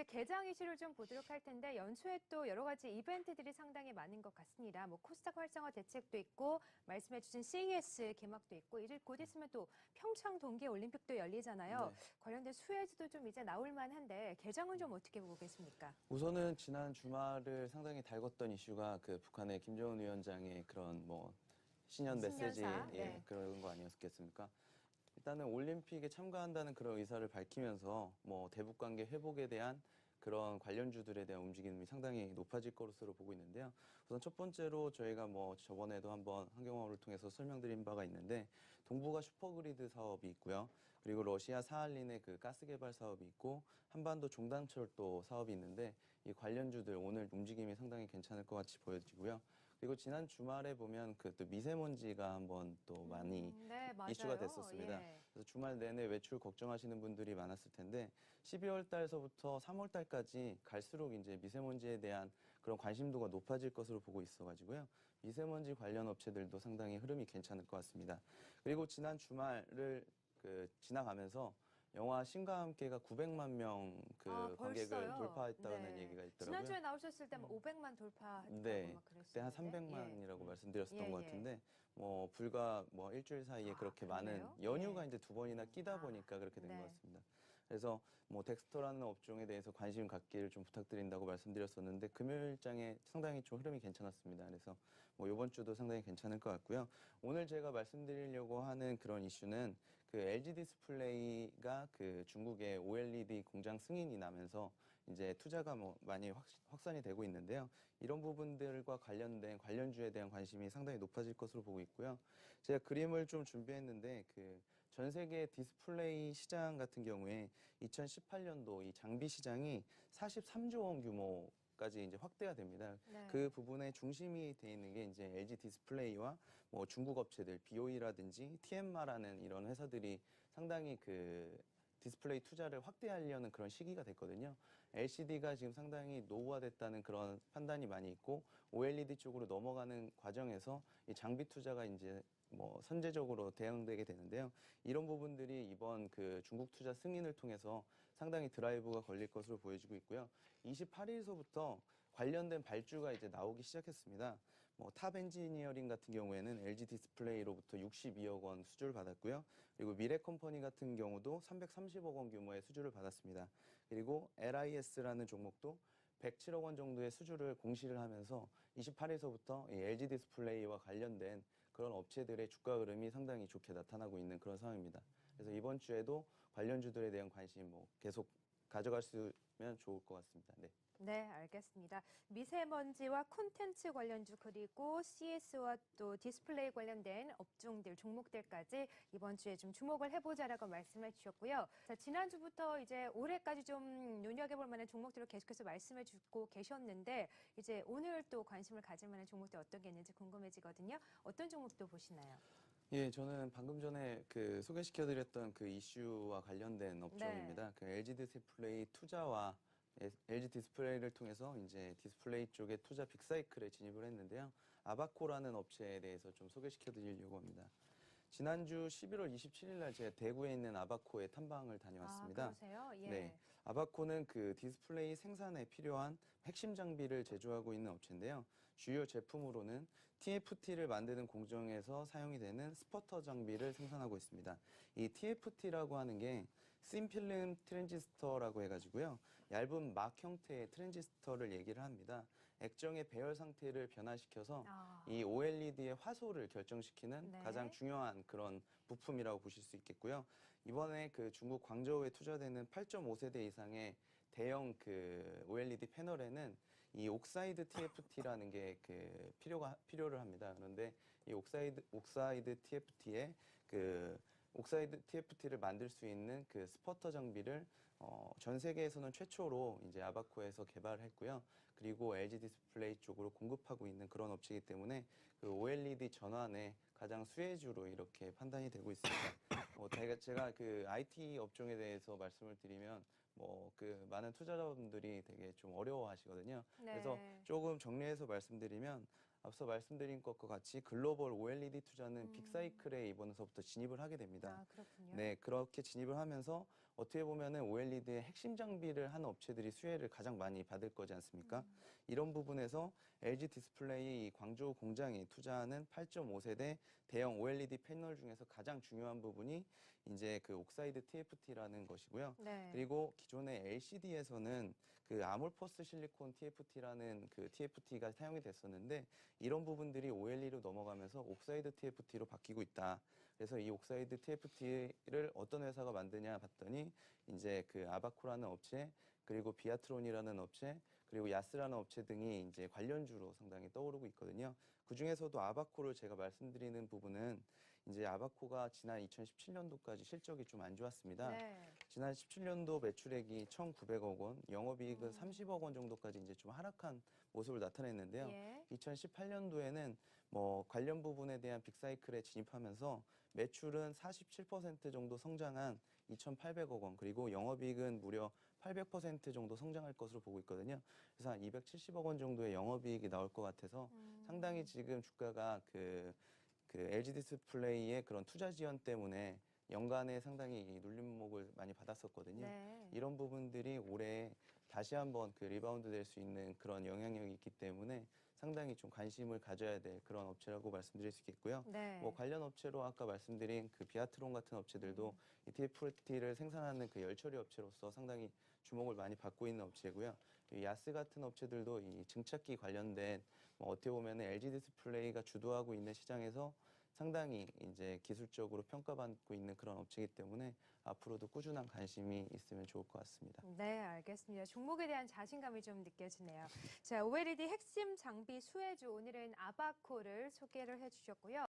개장 이슈를 좀 보도록 할 텐데 연초에 또 여러 가지 이벤트들이 상당히 많은 것 같습니다. 뭐 코스닥 활성화 대책도 있고 말씀해주신 CES 개막도 있고 이제 곧 있으면 또 평창 동계올림픽도 열리잖아요. 네. 관련된 수혜주도 좀 이제 나올 만한데 개장은 좀 어떻게 보고 계십니까? 우선은 지난 주말을 상당히 달궜던 이슈가 그 북한의 김정은 위원장의 그런 뭐 신년 메시지 신년사, 네. 그런 거 아니었겠습니까? 일단은 올림픽에 참가한다는 그런 의사를 밝히면서 뭐 대북 관계 회복에 대한 그런 관련주들에 대한 움직임이 상당히 높아질 것으로 보고 있는데요. 우선 첫 번째로 저희가 뭐 저번에도 한번 환경화를 통해서 설명드린 바가 있는데 동북아 슈퍼그리드 사업이 있고요. 그리고 러시아 사할린의 그 가스 개발 사업이 있고 한반도 종단철도 사업이 있는데 이 관련주들 오늘 움직임이 상당히 괜찮을 것 같이 보여지고요. 그리고 지난 주말에 보면 그 또 미세먼지가 한번 또 많이 네, 이슈가 맞아요. 됐었습니다. 예. 그래서 주말 내내 외출 걱정하시는 분들이 많았을 텐데 12월 달서부터 3월 달까지 갈수록 이제 미세먼지에 대한 그런 관심도가 높아질 것으로 보고 있어가지고요. 미세먼지 관련 업체들도 상당히 흐름이 괜찮을 것 같습니다. 그리고 지난 주말을 지나가면서 영화 신과 함께가 900만 명 그 관객을 벌써요? 돌파했다는 네. 얘기가 있더라고요. 지난주에 나오셨을 때 500만 돌파했다고 네, 막 그때 한 그랬었는데. 예. 300만이라고 말씀드렸었던 예, 것 예. 같은데, 뭐 불과 뭐 일주일 사이에 그렇게 많은 그러네요. 연휴가 예. 이제 두 번이나 끼다 보니까 그렇게 된 것 네. 같습니다. 그래서 뭐 덱스터라는 업종에 대해서 관심 갖기를 좀 부탁드린다고 말씀드렸었는데 금요일장에 상당히 좀 흐름이 괜찮았습니다. 그래서 뭐 이번 주도 상당히 괜찮을 것 같고요. 오늘 제가 말씀드리려고 하는 그런 이슈는 그 LG 디스플레이가 그 중국의 OLED 공장 승인이 나면서 이제 투자가 뭐 많이 확산이 되고 있는데요. 이런 부분들과 관련된 관련주에 대한 관심이 상당히 높아질 것으로 보고 있고요. 제가 그림을 좀 준비했는데 그 전 세계 디스플레이 시장 같은 경우에 2018년도 이 장비 시장이 43조 원 규모까지 이제 확대가 됩니다. 네. 그 부분의 중심이 돼 있는 게 이제 LG 디스플레이와 뭐 중국 업체들 BOE라든지 TM마라는 이런 회사들이 상당히 그 디스플레이 투자를 확대하려는 그런 시기가 됐거든요. LCD가 지금 상당히 노후화됐다는 그런 판단이 많이 있고 OLED 쪽으로 넘어가는 과정에서 이 장비 투자가 이제 뭐 선제적으로 대응되게 되는데요. 이런 부분들이 이번 그 중국 투자 승인을 통해서 상당히 드라이브가 걸릴 것으로 보여지고 있고요. 28일서부터 관련된 발주가 이제 나오기 시작했습니다. 뭐 탑 엔지니어링 같은 경우에는 LG 디스플레이로부터 62억 원 수주를 받았고요. 그리고 미래컴퍼니 같은 경우도 330억 원 규모의 수주를 받았습니다. 그리고 LIS라는 종목도 107억 원 정도의 수주를 공시를 하면서 28일서부터 LG 디스플레이와 관련된 그런 업체들의 주가 흐름이 상당히 좋게 나타나고 있는 그런 상황입니다. 그래서 이번 주에도 관련주들에 대한 관심 뭐 계속 가져갔으면 좋을 것 같습니다. 네. 네, 알겠습니다. 미세먼지와 콘텐츠 관련주 그리고 CS와 또 디스플레이 관련된 업종들, 종목들까지 이번 주에 좀 주목을 해보자라고 말씀해 주셨고요. 자, 지난주부터 이제 올해까지 좀 눈여겨볼 만한 종목들을 계속해서 말씀해 주고 계셨는데 이제 오늘 또 관심을 가질 만한 종목들 어떤 게 있는지 궁금해지거든요. 어떤 종목도 보시나요? 예, 저는 방금 전에 그 소개시켜드렸던 그 이슈와 관련된 업종입니다. 그 LG 디스플레이 투자와 LG 디스플레이를 통해서 이제 디스플레이 쪽에 투자 빅사이클에 진입을 했는데요. 아바코라는 업체에 대해서 좀 소개시켜드리려고 합니다. 지난주 11월 27일 날 제가 대구에 있는 아바코에 탐방을 다녀왔습니다. 그러세요? 예. 네. 아바코는 그 디스플레이 생산에 필요한 핵심 장비를 제조하고 있는 업체인데요. 주요 제품으로는 TFT를 만드는 공정에서 사용이 되는 스퍼터 장비를 생산하고 있습니다. 이 TFT라고 하는 게 씬필름 트랜지스터라고 해가지고요. 얇은 막 형태의 트랜지스터를 얘기를 합니다. 액정의 배열 상태를 변화시켜서 이 OLED의 화소를 결정시키는 네. 가장 중요한 그런 부품이라고 보실 수 있겠고요. 이번에 그 중국 광저우에 투자되는 8.5세대 이상의 대형 그 OLED 패널에는 이 옥사이드 TFT라는 게 그 필요를 합니다. 그런데 이 옥사이드 TFT에 그 옥사이드 TFT를 만들 수 있는 그 스퍼터 장비를 전 세계에서는 최초로 이제 아바코에서 개발을 했고요. 그리고 LG 디스플레이 쪽으로 공급하고 있는 그런 업체이기 때문에 그 OLED 전환의 가장 수혜주로 이렇게 판단이 되고 있습니다. 제가 그 IT 업종에 대해서 말씀을 드리면 뭐 그 많은 투자자분들이 되게 좀 어려워하시거든요. 그래서 네. 조금 정리해서 말씀드리면 앞서 말씀드린 것과 같이 글로벌 OLED 투자는 빅사이클에 이번에서부터 진입을 하게 됩니다. 그렇군요. 네, 그렇게 진입을 하면서 어떻게 보면은 OLED의 핵심 장비를 하는 업체들이 수혜를 가장 많이 받을 거지 않습니까? 이런 부분에서 LG 디스플레이 이 광저우 공장이 투자하는 8.5세대 대형 OLED 패널 중에서 가장 중요한 부분이 이제 그 옥사이드 TFT라는 것이고요. 네. 그리고 기존의 LCD에서는 그 아몰포스 실리콘 TFT라는 그 TFT가 사용이 됐었는데 이런 부분들이 OLED로 넘어가면서 옥사이드 TFT로 바뀌고 있다. 그래서 이 옥사이드 TFT를 어떤 회사가 만드냐 봤더니 이제 그 아바코라는 업체, 그리고 비아트론이라는 업체, 그리고 야스라는 업체 등이 이제 관련주로 상당히 떠오르고 있거든요. 그 중에서도 아바코를 제가 말씀드리는 부분은 이제 아바코가 지난 2017년도까지 실적이 좀 안 좋았습니다. 네. 지난 17년도 매출액이 1,900억 원, 영업이익은 30억 원 정도까지 이제 좀 하락한 모습을 나타냈는데요. 예. 2018년도에는 뭐 관련 부분에 대한 빅사이클에 진입하면서 매출은 47% 정도 성장한 2,800억 원, 그리고 영업이익은 무려 800% 정도 성장할 것으로 보고 있거든요. 그래서 한 270억 원 정도의 영업이익이 나올 것 같아서 상당히 지금 주가가 그 LG 디스플레이의 그런 투자 지원 때문에 연간에 상당히 이 눌림목을 많이 받았었거든요. 네. 이런 부분들이 올해 다시 한번 그 리바운드 될 수 있는 그런 영향력이 있기 때문에 상당히 좀 관심을 가져야 될 그런 업체라고 말씀드릴 수 있겠고요. 네. 뭐 관련 업체로 아까 말씀드린 그 비아트론 같은 업체들도 이 TFT를 생산하는 그 열처리 업체로서 상당히 주목을 많이 받고 있는 업체고요. 이 야스 같은 업체들도 이 증착기 관련된 뭐 어떻게 보면 LG 디스플레이가 주도하고 있는 시장에서 상당히 이제 기술적으로 평가받고 있는 그런 업체이기 때문에 앞으로도 꾸준한 관심이 있으면 좋을 것 같습니다. 네, 알겠습니다. 종목에 대한 자신감이 좀 느껴지네요. 자, OLED 핵심 장비 수혜주 오늘은 아바코를 소개를 해주셨고요.